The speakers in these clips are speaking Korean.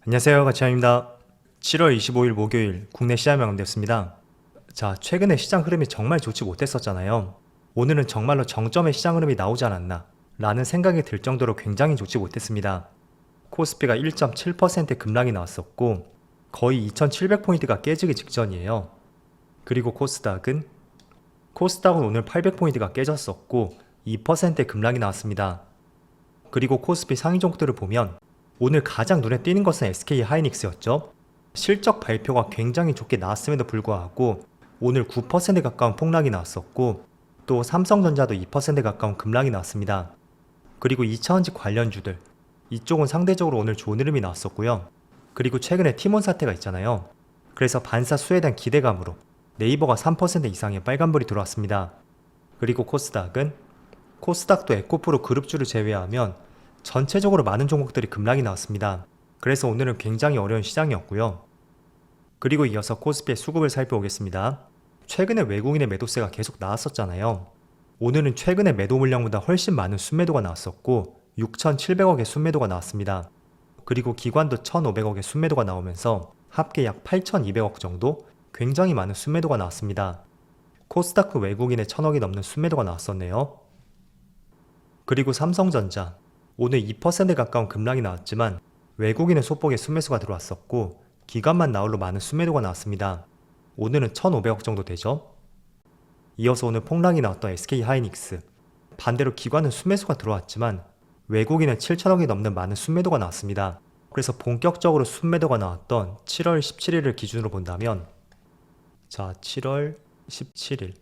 안녕하세요, 가치환입니다. 7월 25일 목요일 국내 시장이 마감되었습니다. 자, 최근에 시장 흐름이 정말 좋지 못했었잖아요. 오늘은 정말로 정점의 시장 흐름이 나오지 않았나 라는 생각이 들 정도로 굉장히 좋지 못했습니다. 코스피가 1.7% 급락이 나왔었고 거의 2700포인트가 깨지기 직전이에요. 그리고 코스닥은 오늘 800포인트가 깨졌었고 2% 급락이 나왔습니다. 그리고 코스피 상위 종목들을 보면 오늘 가장 눈에 띄는 것은 SK 하이닉스였죠. 실적 발표가 굉장히 좋게 나왔음에도 불구하고 오늘 9% 가까운 폭락이 나왔었고 또 삼성전자도 2% 가까운 급락이 나왔습니다. 그리고 2차원지 관련주들 이쪽은 상대적으로 오늘 좋은 흐름이 나왔었고요. 그리고 최근에 티몬 사태가 있잖아요. 그래서 반사 수에 대한 기대감으로 네이버가 3% 이상의 빨간불이 들어왔습니다. 그리고 코스닥도 에코프로 그룹주를 제외하면 전체적으로 많은 종목들이 급락이 나왔습니다. 그래서 오늘은 굉장히 어려운 시장이었고요. 그리고 이어서 코스피의 수급을 살펴보겠습니다. 최근에 외국인의 매도세가 계속 나왔었잖아요. 오늘은 최근에 매도 물량보다 훨씬 많은 순매도가 나왔었고 6,700억의 순매도가 나왔습니다. 그리고 기관도 1,500억의 순매도가 나오면서 합계 약 8,200억 정도 굉장히 많은 순매도가 나왔습니다. 코스닥도 외국인의 1,000억이 넘는 순매도가 나왔었네요. 그리고 삼성전자 오늘 2% 가까운 급락이 나왔지만 외국인의 소폭의 순매수가 들어왔었고 기관만 나홀로 많은 순매도가 나왔습니다. 오늘은 1,500억 정도 되죠. 이어서 오늘 폭락이 나왔던 SK 하이닉스 반대로 기관은 순매수가 들어왔지만 외국인은 7,000억이 넘는 많은 순매도가 나왔습니다. 그래서 본격적으로 순매도가 나왔던 7월 17일을 기준으로 본다면 7월 17일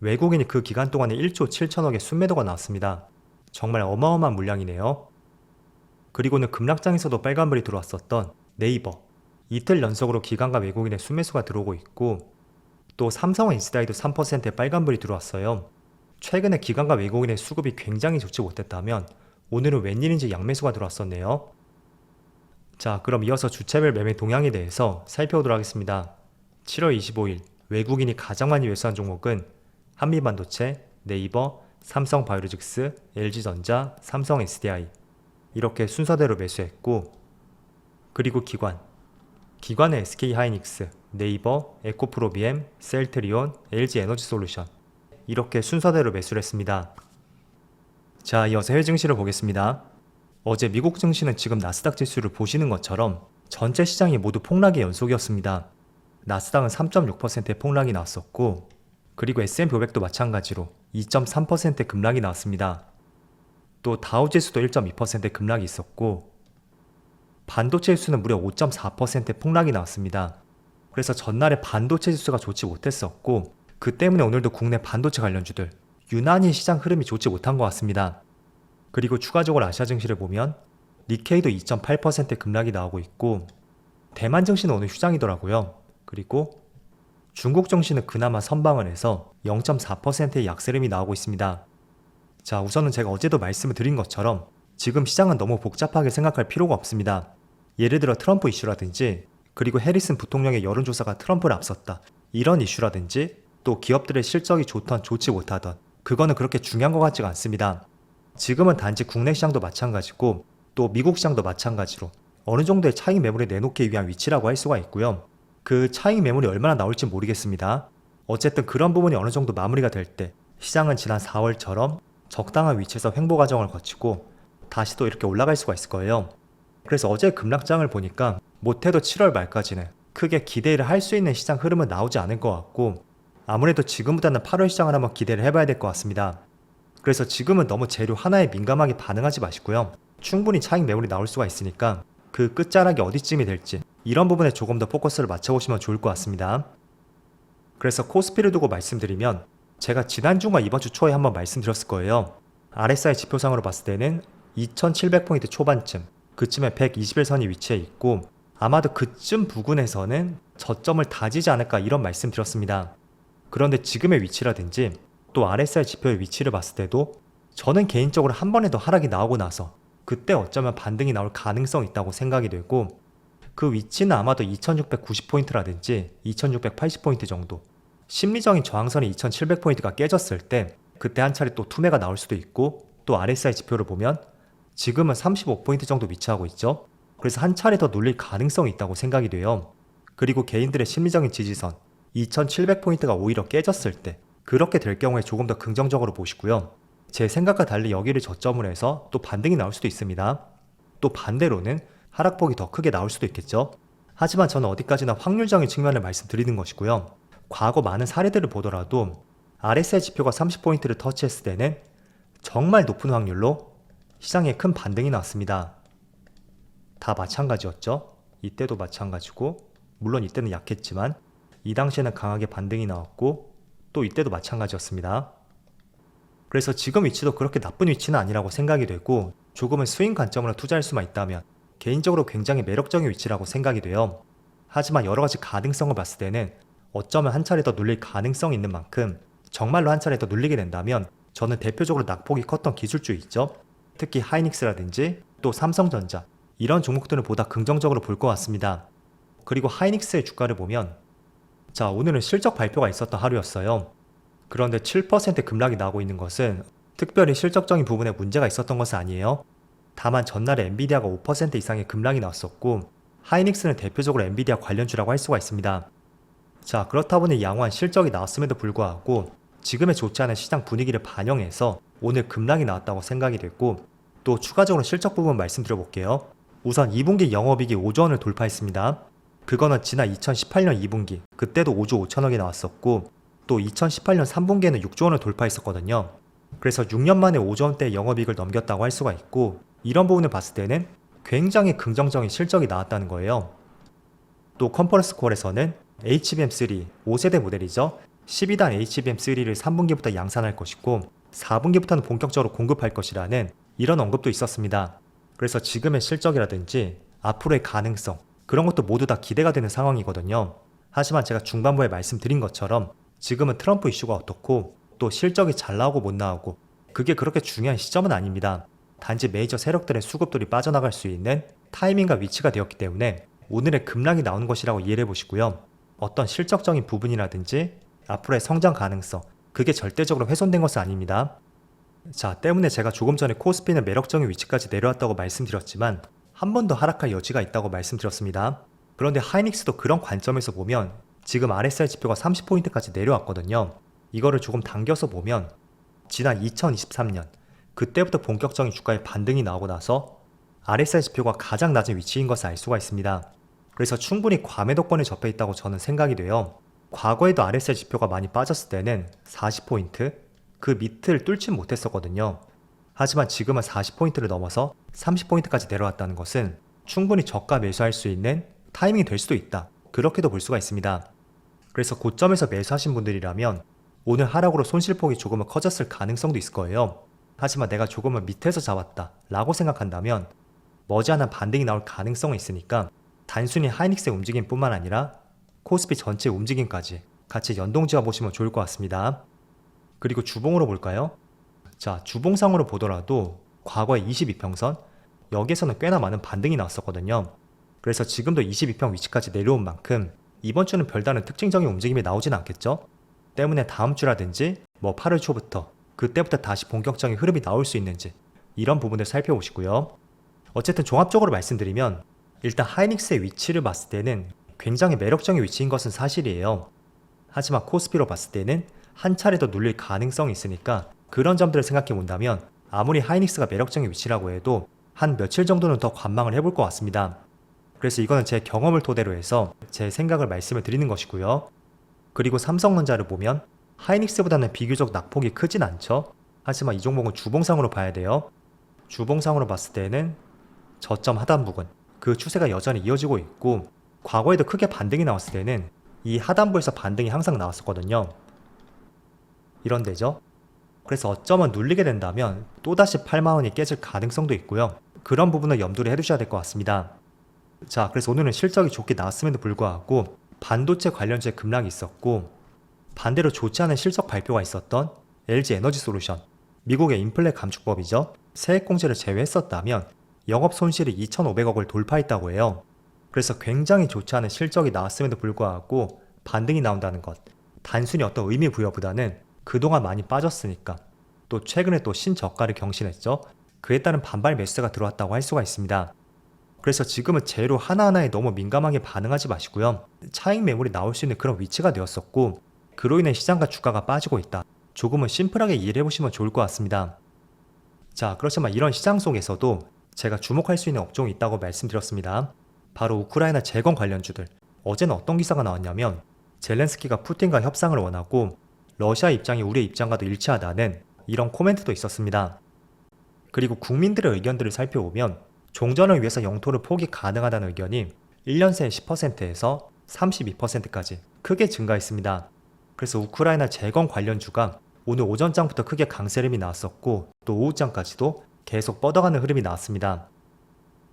외국인이 그 기간 동안에 1조 7천억의 순매도가 나왔습니다. 정말 어마어마한 물량이네요. 그리고는 급락장에서도 빨간불이 들어왔었던 네이버 이틀 연속으로 기관과 외국인의 순매수가 들어오고 있고 또 삼성 SDI도 3%의 빨간불이 들어왔어요. 최근에 기관과 외국인의 수급이 굉장히 좋지 못했다면 오늘은 웬일인지 양매수가 들어왔었네요. 자, 그럼 이어서 주체별 매매 동향에 대해서 살펴보도록 하겠습니다. 7월 25일 외국인이 가장 많이 매수한 종목은 한미반도체, 네이버, 삼성바이오로직스, LG전자, 삼성 SDI 이렇게 순서대로 매수했고 그리고 기관은 SK 하이닉스, 네이버, 에코프로비엠, 셀트리온, LG 에너지솔루션 이렇게 순서대로 매수를 했습니다. 자, 이어서 해외 증시를 보겠습니다. 어제 미국 증시는 지금 나스닥 지수를 보시는 것처럼 전체 시장이 모두 폭락의 연속이었습니다. 나스닥은 3.6%의 폭락이 나왔었고 그리고 S&P 500도 마찬가지로 2.3% 급락이 나왔습니다. 또 다우지수도 1.2% 급락이 있었고 반도체 지수는 무려 5.4% 폭락이 나왔습니다. 그래서 전날에 반도체 지수가 좋지 못했었고 그 때문에 오늘도 국내 반도체 관련주들 유난히 시장 흐름이 좋지 못한 것 같습니다. 그리고 추가적으로 아시아 증시를 보면 니케이도 2.8% 급락이 나오고 있고 대만 증시는 오늘 휴장이더라고요. 그리고 중국 증시는 그나마 선방을 해서 0.4%의 약세름이 나오고 있습니다. 자, 우선은 제가 어제도 말씀을 드린 것처럼 지금 시장은 너무 복잡하게 생각할 필요가 없습니다. 예를 들어 트럼프 이슈라든지 그리고 해리슨 부통령의 여론조사가 트럼프를 앞섰다 이런 이슈라든지 또 기업들의 실적이 좋던 좋지 못하던 그거는 그렇게 중요한 것 같지가 않습니다. 지금은 단지 국내 시장도 마찬가지고 또 미국 시장도 마찬가지로 어느 정도의 차익 매물을 내놓기 위한 위치라고 할 수가 있고요. 그 차익 매물이 얼마나 나올지 모르겠습니다. 어쨌든 그런 부분이 어느 정도 마무리가 될 때 시장은 지난 4월처럼 적당한 위치에서 횡보 과정을 거치고 다시 또 이렇게 올라갈 수가 있을 거예요. 그래서 어제 급락장을 보니까 못해도 7월 말까지는 크게 기대를 할 수 있는 시장 흐름은 나오지 않을 것 같고 아무래도 지금보다는 8월 시장을 한번 기대를 해봐야 될 것 같습니다. 그래서 지금은 너무 재료 하나에 민감하게 반응하지 마시고요. 충분히 차익 매물이 나올 수가 있으니까 그 끝자락이 어디쯤이 될지 이런 부분에 조금 더 포커스를 맞춰보시면 좋을 것 같습니다. 그래서 코스피를 두고 말씀드리면 제가 지난주와 이번주 초에 한번 말씀드렸을 거예요. RSI 지표상으로 봤을 때는 2700포인트 초반쯤 그쯤에 121선이 위치해 있고 아마도 그쯤 부근에서는 저점을 다지지 않을까 이런 말씀 드렸습니다. 그런데 지금의 위치라든지 또 RSI 지표의 위치를 봤을 때도 저는 개인적으로 한 번에 더 하락이 나오고 나서 그때 어쩌면 반등이 나올 가능성이 있다고 생각이 되고 그 위치는 아마도 2690포인트라든지 2680포인트 정도 심리적인 저항선이 2700포인트가 깨졌을 때 그때 한 차례 또 투매가 나올 수도 있고 또 RSI 지표를 보면 지금은 35포인트 정도 위치하고 있죠. 그래서 한 차례 더 눌릴 가능성이 있다고 생각이 돼요. 그리고 개인들의 심리적인 지지선 2700포인트가 오히려 깨졌을 때 그렇게 될 경우에 조금 더 긍정적으로 보시고요. 제 생각과 달리 여기를 저점으로 해서 또 반등이 나올 수도 있습니다. 또 반대로는 하락폭이 더 크게 나올 수도 있겠죠. 하지만 저는 어디까지나 확률적인 측면을 말씀드리는 것이고요. 과거 많은 사례들을 보더라도 RSI 지표가 30포인트를 터치했을 때는 정말 높은 확률로 시장에 큰 반등이 나왔습니다. 다 마찬가지였죠. 이때도 마찬가지고, 물론 이때는 약했지만 이 당시에는 강하게 반등이 나왔고, 또 이때도 마찬가지였습니다. 그래서 지금 위치도 그렇게 나쁜 위치는 아니라고 생각이 되고, 조금은 스윙 관점으로 투자할 수만 있다면 개인적으로 굉장히 매력적인 위치라고 생각이 돼요. 하지만 여러가지 가능성을 봤을 때는 어쩌면 한 차례 더 눌릴 가능성이 있는 만큼 정말로 한 차례 더 눌리게 된다면 저는 대표적으로 낙폭이 컸던 기술주 있죠. 특히 하이닉스라든지 또 삼성전자 이런 종목들을 보다 긍정적으로 볼 것 같습니다. 그리고 하이닉스의 주가를 보면 자, 오늘은 실적 발표가 있었던 하루였어요. 그런데 7% 급락이 나고 있는 것은 특별히 실적적인 부분에 문제가 있었던 것은 아니에요. 다만 전날에 엔비디아가 5% 이상의 급락이 나왔었고 하이닉스는 대표적으로 엔비디아 관련주라고 할 수가 있습니다. 자, 그렇다 보니 양호한 실적이 나왔음에도 불구하고 지금의 좋지 않은 시장 분위기를 반영해서 오늘 급락이 나왔다고 생각이 됐고, 또 추가적으로 실적 부분 말씀드려 볼게요. 우선 2분기 영업이익이 5조 원을 돌파했습니다. 그거는 지난 2018년 2분기 그때도 5조 5천억이 나왔었고, 또 2018년 3분기에는 6조 원을 돌파했었거든요. 그래서 6년 만에 5조 원대의 영업이익을 넘겼다고 할 수가 있고, 이런 부분을 봤을 때는 굉장히 긍정적인 실적이 나왔다는 거예요. 또 컨퍼런스 콜에서는 HBM3 5세대 모델이죠. 12단 HBM3를 3분기부터 양산할 것이고 4분기부터는 본격적으로 공급할 것이라는 이런 언급도 있었습니다. 그래서 지금의 실적이라든지 앞으로의 가능성 그런 것도 모두 다 기대가 되는 상황이거든요. 하지만 제가 중반부에 말씀드린 것처럼 지금은 트럼프 이슈가 어떻고 또 실적이 잘 나오고 못 나오고 그게 그렇게 중요한 시점은 아닙니다. 단지 메이저 세력들의 수급들이 빠져나갈 수 있는 타이밍과 위치가 되었기 때문에 오늘의 급락이 나오는 것이라고 이해해 보시고요. 어떤 실적적인 부분이라든지 앞으로의 성장 가능성 그게 절대적으로 훼손된 것은 아닙니다. 자, 때문에 제가 조금 전에 코스피는 매력적인 위치까지 내려왔다고 말씀드렸지만 한 번 더 하락할 여지가 있다고 말씀드렸습니다. 그런데 하이닉스도 그런 관점에서 보면 지금 RSI 지표가 30포인트까지 내려왔거든요. 이거를 조금 당겨서 보면 지난 2023년 그때부터 본격적인 주가의 반등이 나오고 나서 RSI 지표가 가장 낮은 위치인 것을 알 수가 있습니다. 그래서 충분히 과매도권에 접해 있다고 저는 생각이 돼요. 과거에도 RSI 지표가 많이 빠졌을 때는 40포인트 그 밑을 뚫지 못했었거든요. 하지만 지금은 40포인트를 넘어서 30포인트까지 내려왔다는 것은 충분히 저가 매수할 수 있는 타이밍이 될 수도 있다. 그렇게도 볼 수가 있습니다. 그래서 고점에서 매수하신 분들이라면 오늘 하락으로 손실폭이 조금은 커졌을 가능성도 있을 거예요. 하지만 내가 조금은 밑에서 잡았다 라고 생각한다면 머지않아 반등이 나올 가능성은 있으니까 단순히 하이닉스의 움직임 뿐만 아니라 코스피 전체 움직임까지 같이 연동지어 보시면 좋을 것 같습니다. 그리고 주봉으로 볼까요? 자, 주봉상으로 보더라도 과거의 22평선 여기에서는 꽤나 많은 반등이 나왔었거든요. 그래서 지금도 22평 위치까지 내려온 만큼 이번 주는 별다른 특징적인 움직임이 나오진 않겠죠? 때문에 다음 주라든지 8월 초부터 그때부터 다시 본격적인 흐름이 나올 수 있는지 이런 부분을 살펴보시고요. 어쨌든 종합적으로 말씀드리면 일단 하이닉스의 위치를 봤을 때는 굉장히 매력적인 위치인 것은 사실이에요. 하지만 코스피로 봤을 때는 한 차례 더 눌릴 가능성이 있으니까 그런 점들을 생각해 본다면 아무리 하이닉스가 매력적인 위치라고 해도 한 며칠 정도는 더 관망을 해볼 것 같습니다. 그래서 이거는 제 경험을 토대로 해서 제 생각을 말씀을 드리는 것이고요. 그리고 삼성전자를 보면 하이닉스보다는 비교적 낙폭이 크진 않죠. 하지만 이 종목은 주봉상으로 봐야 돼요. 주봉상으로 봤을 때는 저점 하단 부근 그 추세가 여전히 이어지고 있고 과거에도 크게 반등이 나왔을 때는 이 하단부에서 반등이 항상 나왔었거든요. 이런 데죠. 그래서 어쩌면 눌리게 된다면 또다시 8만원이 깨질 가능성도 있고요. 그런 부분을 염두를 해두셔야 될 것 같습니다. 자, 그래서 오늘은 실적이 좋게 나왔음에도 불구하고 반도체 관련주에 급락이 있었고 반대로 좋지 않은 실적 발표가 있었던 LG 에너지 솔루션, 미국의 인플레 감축법이죠. 세액공제를 제외했었다면 영업 손실이 2,500억을 돌파했다고 해요. 그래서 굉장히 좋지 않은 실적이 나왔음에도 불구하고 반등이 나온다는 것, 단순히 어떤 의미 부여보다는 그동안 많이 빠졌으니까 또 최근에 또 신저가를 경신했죠. 그에 따른 반발 매수가 들어왔다고 할 수가 있습니다. 그래서 지금은 재료 하나하나에 너무 민감하게 반응하지 마시고요. 차익 매물이 나올 수 있는 그런 위치가 되었었고, 그로 인해 시장과 주가가 빠지고 있다. 조금은 심플하게 이해해 보시면 좋을 것 같습니다. 자, 그렇지만 이런 시장 속에서도 제가 주목할 수 있는 업종이 있다고 말씀드렸습니다. 바로 우크라이나 재건 관련주들. 어제는 어떤 기사가 나왔냐면 젤렌스키가 푸틴과 협상을 원하고 러시아 입장이 우리의 입장과도 일치하다는 이런 코멘트도 있었습니다. 그리고 국민들의 의견들을 살펴보면 종전을 위해서 영토를 포기 가능하다는 의견이 1년 새에 10%에서 32%까지 크게 증가했습니다. 그래서 우크라이나 재건 관련주가 오늘 오전장부터 크게 강세 흐름이 나왔었고 또 오후장까지도 계속 뻗어가는 흐름이 나왔습니다.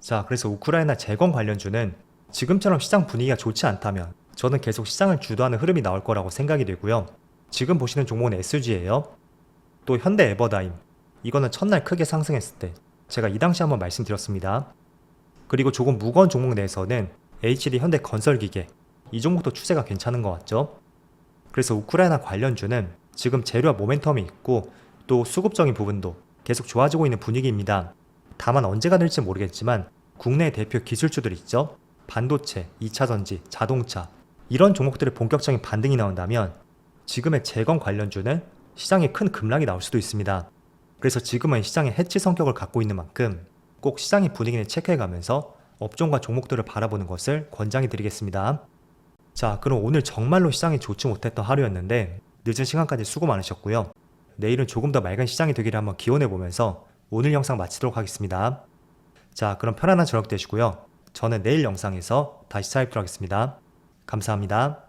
자, 그래서 우크라이나 재건 관련주는 지금처럼 시장 분위기가 좋지 않다면 저는 계속 시장을 주도하는 흐름이 나올 거라고 생각이 되고요. 지금 보시는 종목은 SG예요. 또 현대 에버다임, 이거는 첫날 크게 상승했을 때 제가 이 당시 한번 말씀드렸습니다. 그리고 조금 무거운 종목 내에서는 HD 현대건설기계, 이 종목도 추세가 괜찮은 것 같죠? 그래서 우크라이나 관련주는 지금 재료와 모멘텀이 있고 또 수급적인 부분도 계속 좋아지고 있는 분위기입니다. 다만 언제가 될지 모르겠지만 국내 대표 기술주들 있죠? 반도체, 2차전지, 자동차 이런 종목들의 본격적인 반등이 나온다면 지금의 재건 관련주는 시장에 큰 급락이 나올 수도 있습니다. 그래서 지금은 시장의 해치 성격을 갖고 있는 만큼 꼭 시장의 분위기를 체크해가면서 업종과 종목들을 바라보는 것을 권장해 드리겠습니다. 자, 그럼 오늘 정말로 시장이 좋지 못했던 하루였는데 늦은 시간까지 수고 많으셨고요. 내일은 조금 더 맑은 시장이 되기를 한번 기원해 보면서 오늘 영상 마치도록 하겠습니다. 자, 그럼 편안한 저녁 되시고요. 저는 내일 영상에서 다시 찾아뵙도록 하겠습니다. 감사합니다.